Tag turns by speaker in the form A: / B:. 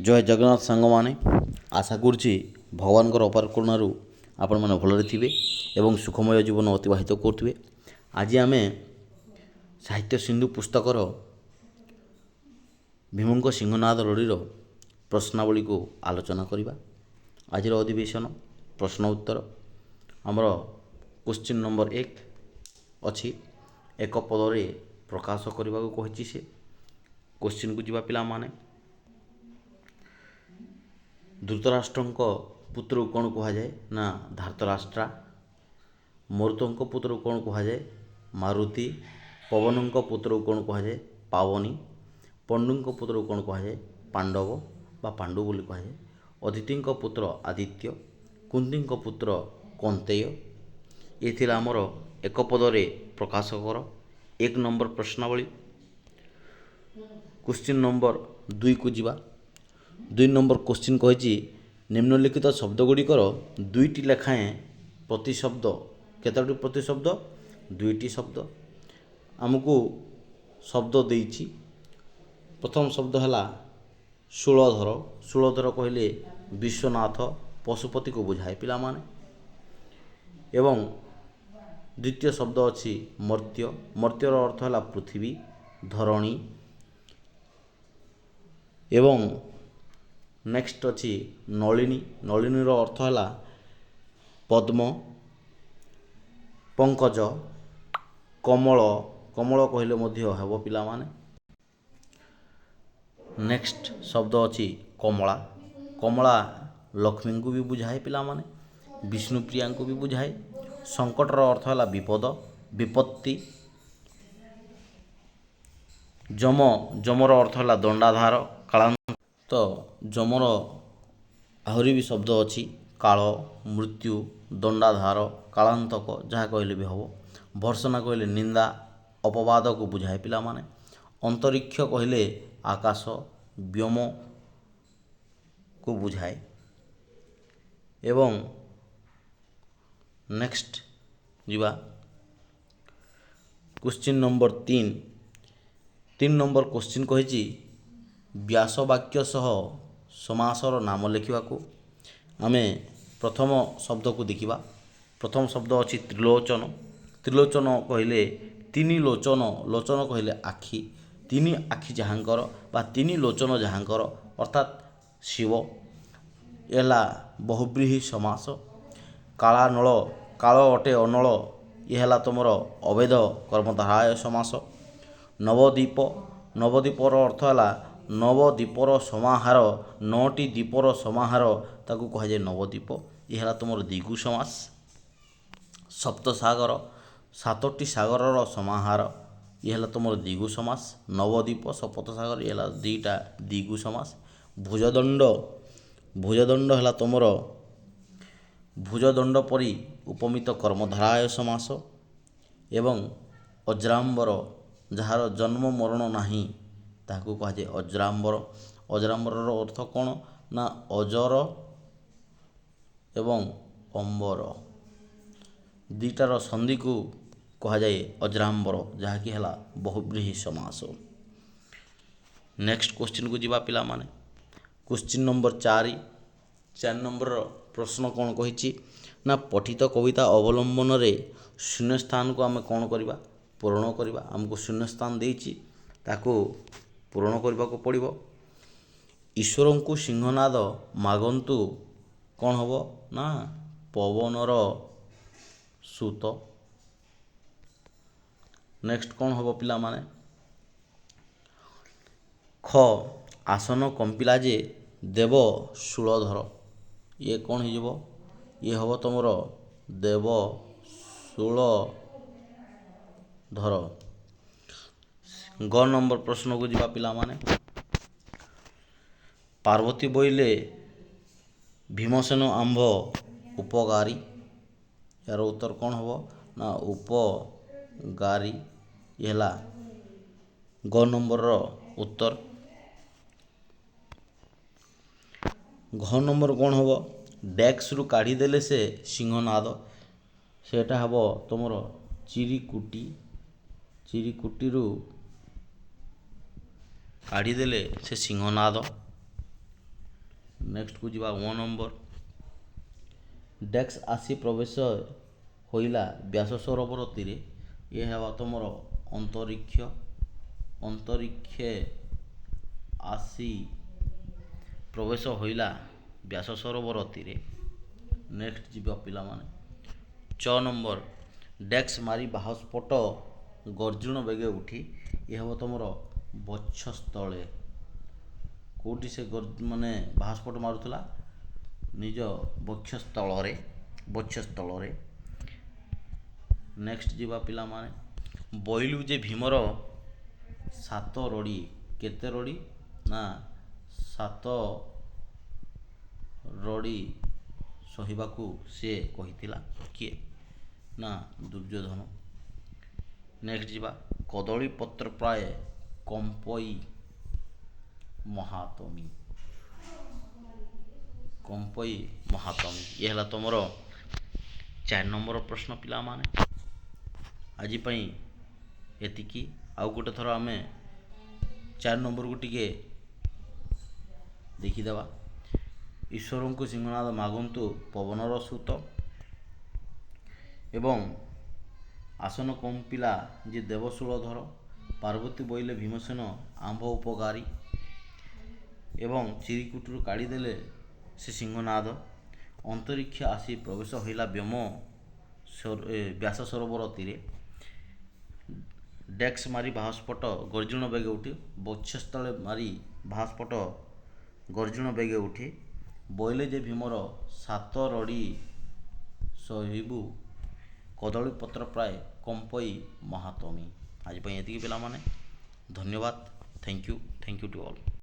A: ଜୟ ଜଗନ୍ନାଥ ସାଙ୍ଗମାନେ, ଆଶା କରୁଛି ଭଗବାନଙ୍କର ଅପାର କରୁଣାରୁ ଆପଣମାନେ ଭଲରେ ଥିବେ ଏବଂ ସୁଖମୟ ଜୀବନ ଅତିବାହିତ କରୁଥିବେ। ଆଜି ଆମେ ସାହିତ୍ୟ ସିନ୍ଧୁ ପୁସ୍ତକର ଭୀମଙ୍କ ସିଂହନାଦ ରଡ଼ିର ପ୍ରଶ୍ନାବଳୀକୁ ଆଲୋଚନା କରିବା। ଆଜିର ଅଧିବେଶନ ପ୍ରଶ୍ନ ଉତ୍ତର ଆମର କ୍ୱେଶ୍ଚିନ୍ ନମ୍ବର 1 ଅଛି। ଏକ ପଦରେ ପ୍ରକାଶ କରିବାକୁ କହିଛି ସେ। କ୍ୱେଶ୍ଚିନ୍କୁ ଯିବା ପିଲାମାନେ। ଧୃତରାଷ୍ଟ୍ରଙ୍କ ପୁତ୍ରକୁ କ'ଣ କୁହାଯାଏ? ନା ଧାର୍ତରାଷ୍ଟ୍ରା। ମରୁତଙ୍କ ପୁତ୍ରକୁ କ'ଣ କୁହାଯାଏ? ମାରୁତି। ପବନଙ୍କ ପୁତ୍ରକୁ କ'ଣ କୁହାଯାଏ? ପାବନୀ। ପଣ୍ଡୁଙ୍କ ପୁତ୍ରକୁ କ'ଣ କୁହାଯାଏ? ପାଣ୍ଡବ ବା ପାଣ୍ଡୁ ବୋଲି କୁହାଯାଏ। ଅଦିତିଙ୍କ ପୁତ୍ର ଆଦିତ୍ୟ। କୁନ୍ତୀଙ୍କ ପୁତ୍ର କୌନ୍ତେୟ। ଏ ଥିଲା ଆମର ଏକ ପଦରେ ପ୍ରକାଶ କର 1 ନମ୍ବର ପ୍ରଶ୍ନାବଳୀ। କ୍ୱେଶ୍ଚିନ୍ ନମ୍ବର 2କୁ ଯିବା। 2 ନମ୍ବର କ୍ୱେଶ୍ଚିନ୍ କହିଛି ନିମ୍ନଲିଖିତ ଶବ୍ଦଗୁଡ଼ିକର 2ଟି ଲେଖାଏଁ ପ୍ରତିଶବ୍ଦ। କେତୋଟି ପ୍ରତିଶବ୍ଦ? 2ଟି ଶବ୍ଦ। ଆମକୁ ଶବ୍ଦ ଦେଇଛି। ପ୍ରଥମ ଶବ୍ଦ ହେଲା ଶୂଳଧର। ଶୂଳଧର କହିଲେ ବିଶ୍ୱନାଥ ପଶୁପତିକୁ ବୁଝାଏ ପିଲାମାନେ। ଏବଂ ଦ୍ୱିତୀୟ ଶବ୍ଦ ଅଛି ମର୍ତ୍ତ୍ୟ। ମର୍ତ୍ତ୍ୟର ଅର୍ଥ ହେଲା ପୃଥିବୀ, ଧରଣୀ। ଏବଂ ନେକ୍ସଟ ଅଛି ନଳିନୀ। ନଳିନୀର ଅର୍ଥ ହେଲା ପଦ୍ମ, ପଙ୍କଜ, କମଳ। କମଳ କହିଲେ ମଧ୍ୟ ହେବ ପିଲାମାନେ। ନେକ୍ସଟ ଶବ୍ଦ ଅଛି କମଳା। କମଳା ଲକ୍ଷ୍ମୀଙ୍କୁ ବି ବୁଝାଏ ପିଲାମାନେ, ବିଷ୍ଣୁପ୍ରିୟାଙ୍କୁ ବି ବୁଝାଏ। ସଙ୍କଟର ଅର୍ଥ ହେଲା ବିପଦ, ବିପତ୍ତି। ଯମ, ଯମର ଅର୍ଥ ହେଲା ଦଣ୍ଡାଧାର, କାଳାନ୍ତ। ତ ଯମର ଆହୁରି ବି ଶବ୍ଦ ଅଛି କାଳ, ମୃତ୍ୟୁ, ଦଣ୍ଡାଧାର, କାଳାନ୍ତକ, ଯାହା କହିଲେ ବି ହେବ। ଭର୍ତ୍ସନା କହିଲେ ନିନ୍ଦା, ଅପବାଦକୁ ବୁଝାଏ ପିଲାମାନେ। ଅନ୍ତରିକ୍ଷ କହିଲେ ଆକାଶ, ବ୍ୟୋମକୁ ବୁଝାଏ। ଏବଂ ନେକ୍ସଟ ଯିବା କ୍ୱେଶ୍ଚିନ୍ ନମ୍ବର 3। 3 ନମ୍ବର କ୍ୱେଶ୍ଚିନ୍ କହିଛି ବ୍ୟାସ ବାକ୍ୟ ସହ ସମାସର ନାମ ଲେଖିବାକୁ। ଆମେ ପ୍ରଥମ ଶବ୍ଦକୁ ଦେଖିବା। ପ୍ରଥମ ଶବ୍ଦ ଅଛି ତ୍ରିଲୋଚନ। ତ୍ରିଲୋଚନ କହିଲେ ତିନି ଲୋଚନ। ଲୋଚନ କହିଲେ ଆଖି। ତିନି ଆଖି ଯାହାଙ୍କର ବା ତିନି ଲୋଚନ ଯାହାଙ୍କର ଅର୍ଥାତ୍ ଶିବ। ହେଲା ବହୁବ୍ରୀହି ସମାସ। କାଳାନଳ, କାଳ ଅଟେ ଅନଳ, ଇଏ ହେଲା ତୁମର ଅଭେଦ କର୍ମଧାରାୟ ସମାସ। ନବଦ୍ୱୀପ, ନବଦ୍ୱୀପର ଅର୍ଥ ହେଲା ନବଦ୍ୱୀପର ସମାହାର। 9ଟି ଦ୍ୱୀପର ସମାହାର, ତାକୁ କୁହାଯାଏ ନବଦ୍ୱୀପ। ଇଏ ହେଲା ତୁମର ଦ୍ୱିଗୁ ସମାସ। ସପ୍ତସାଗର, 7ଟି ସାଗରର ସମାହାର, ଇଏ ହେଲା ତୁମର ଦ୍ୱିଗୁ ସମାସ। ନବଦ୍ୱୀପ, ସପ୍ତସାଗର, ଇଏ ହେଲା 2ଟା ଦ୍ୱିଗୁ ସମାସ। ଭୁଜଦଣ୍ଡ, ଭୁଜଦଣ୍ଡ ହେଲା ତୁମର ଭୁଜଦଣ୍ଡ ପରି ଉପମିତ କର୍ମଧାରାୟ ସମାସ। ଏବଂ ଅଜ୍ରାମ୍ବର, ଯାହାର ଜନ୍ମ ମରଣ ନାହିଁ, ତାହାକୁ କୁହାଯାଏ ଅଜ୍ରାମ୍ବର। ଅଜ୍ରାମ୍ବରର ଅର୍ଥ କ'ଣ? ନା ଅଜର ଏବଂ ଅମ୍ବର, ଦୁଇଟାର ସନ୍ଧିକୁ କୁହାଯାଏ ଅଜ୍ରାମ୍ବର, ଯାହାକି ହେଲା ବହୁବ୍ରୀହି ସମାସ। ନେକ୍ସଟ କ୍ୱେଶ୍ଚିନ୍କୁ ଯିବା ପିଲାମାନେ। Question number 4। 4 ନମ୍ବରର ପ୍ରଶ୍ନ କ'ଣ କହିଛି? ନା ପଠିତ କବିତା ଅବଲମ୍ବନରେ ଶୂନ୍ୟସ୍ଥାନକୁ ଆମେ କ'ଣ କରିବା? ପୂରଣ କରିବା। ଆମକୁ ଶୂନ୍ୟସ୍ଥାନ ଦେଇଛି, ତାକୁ ପୂରଣ କରିବାକୁ ପଡ଼ିବ। ଈଶ୍ୱରଙ୍କୁ ସିଂହନାଦ ମାଗନ୍ତୁ କ'ଣ ହେବ? ନା ପବନର ସୁତ। ନେକ୍ସଟ କ'ଣ ହେବ ପିଲାମାନେ? ଖ, ଆସନ କମ୍ପିଲା ଯେ ଦେବ ଶୂଳଧର। ଇଏ କ'ଣ ହେଇଯିବ? ଇଏ ହେବ ତୁମର ଦେବ ଶୂଳଧର। ଗ ନମ୍ବର ପ୍ରଶ୍ନକୁ ଯିବା ପିଲାମାନେ। ପାର୍ବତୀ ବୋଇଲେ ଭୀମସେନ ଆମ୍ଭ ଉପକାରୀ। ଏହାର ଉତ୍ତର କ'ଣ ହେବ? ନା ଉପଗାରୀ। ଇଏ ହେଲା ଗ ନମ୍ବରର ଉତ୍ତର। ଘ ନମ୍ବର କ'ଣ ହେବ? ଡେସ୍କରୁ କାଢ଼ିଦେଲେ ସେ ସିଂହନାଦ। ସେଇଟା ହେବ ତୁମର ଚିରିକୁଟି। ଚିରିକୁଟିରୁ କାଢ଼ିଦେଲେ ସେ ସିଂହନାଦ। ନେକ୍ସଟକୁ ଯିବା 1 ନମ୍ବର। ଡେକ୍ସ ଆସି ପ୍ରବେଶ ହୋଇଲା ବ୍ୟାସ ସରୋବର ତୀରେ। ଏ ହେବା ତୁମର ଅନ୍ତରୀକ୍ଷେ ଆସି ପ୍ରବେଶ ହୋଇଲା ବ୍ୟାସ ସରୋବର ତୀରେ। ନେକ୍ସଟ ଯିବା ପିଲାମାନେ 6 ନମ୍ବର। ଡେକ୍ସ ମାରି ବାହସ୍ଫୋଟ ଗର୍ଜୁଣ ବେଗେ ଉଠି। ଏ ହେବ ତୁମର ବକ୍ଷସ୍ଥଳେ। କେଉଁଠି ସେ ମାନେ ବାହସ୍ଫୋଟ ମାରୁଥିଲା? ନିଜ ବକ୍ଷସ୍ଥଳରେ। ନେକ୍ସଟ ଯିବା ପିଲାମାନେ ବୋଇଲୁ ଯେ ଭୀମର 7 ରଡ଼ି। କେତେ ରଡ଼ି? ନା 7 ରଡ଼ି ସହିବାକୁ ସେ କହିଥିଲା। କିଏ? ନା ଦୁର୍ଯ୍ୟୋଧନ। ନେକ୍ସଟ ଯିବା କଦଳୀ ପତ୍ର ପ୍ରାୟ କମ୍ପଇ ମହାତମୀ। ଇଏ ହେଲା ତୁମର 4 ନମ୍ବର ପ୍ରଶ୍ନ ପିଲାମାନେ। ଆଜି ପାଇଁ ଏତିକି। ଆଉ ଗୋଟେ ଥର ଆମେ 4 ନମ୍ବରକୁ ଟିକେ ଦେଖିଦେବା। ଈଶ୍ୱରଙ୍କୁ ସିଂହନାଦ ମାଗନ୍ତୁ ପବନର ସୁତ। ଏବଂ ଆସନ କମ୍ପିଲା ଯେ ଦେବଶୂଳ ଧର। ପାର୍ବତୀ ବୋଇଲେ ଭୀମସେନ ଆମ୍ଭ ଉପକାରୀ। ଏବଂ ଚିରିକୁଟରୁ କାଢ଼ିଦେଲେ ସେ ସିଂହନାଦ। ଅନ୍ତରୀକ୍ଷ ଆସି ପ୍ରବେଶ ହୋଇଲା ବ୍ୟାସ ସରୋବର ତୀରେ। ଡେକ୍ସ ମାରି ବାହସ୍ଫୋଟ ଗର୍ଜୁଣ ବେଗେ ଉଠି। ବକ୍ଷସ୍ଥଳେ ମାରି ବାହସ୍ଫୋଟ ଗର୍ଜୁଣ ବେଗେ ଉଠି। ବୋଇଲେ ଯେ ଭୀମର 7 ରଡ଼ି ସହିବୁ। କଦଳୀ ପତ୍ର ପ୍ରାୟ କମ୍ପଇ ମହାତମୀ। ଆଜି ପାଇଁ ଏତିକି ପିଲାମାନେ। ଧନ୍ୟବାଦ। Thank you to all.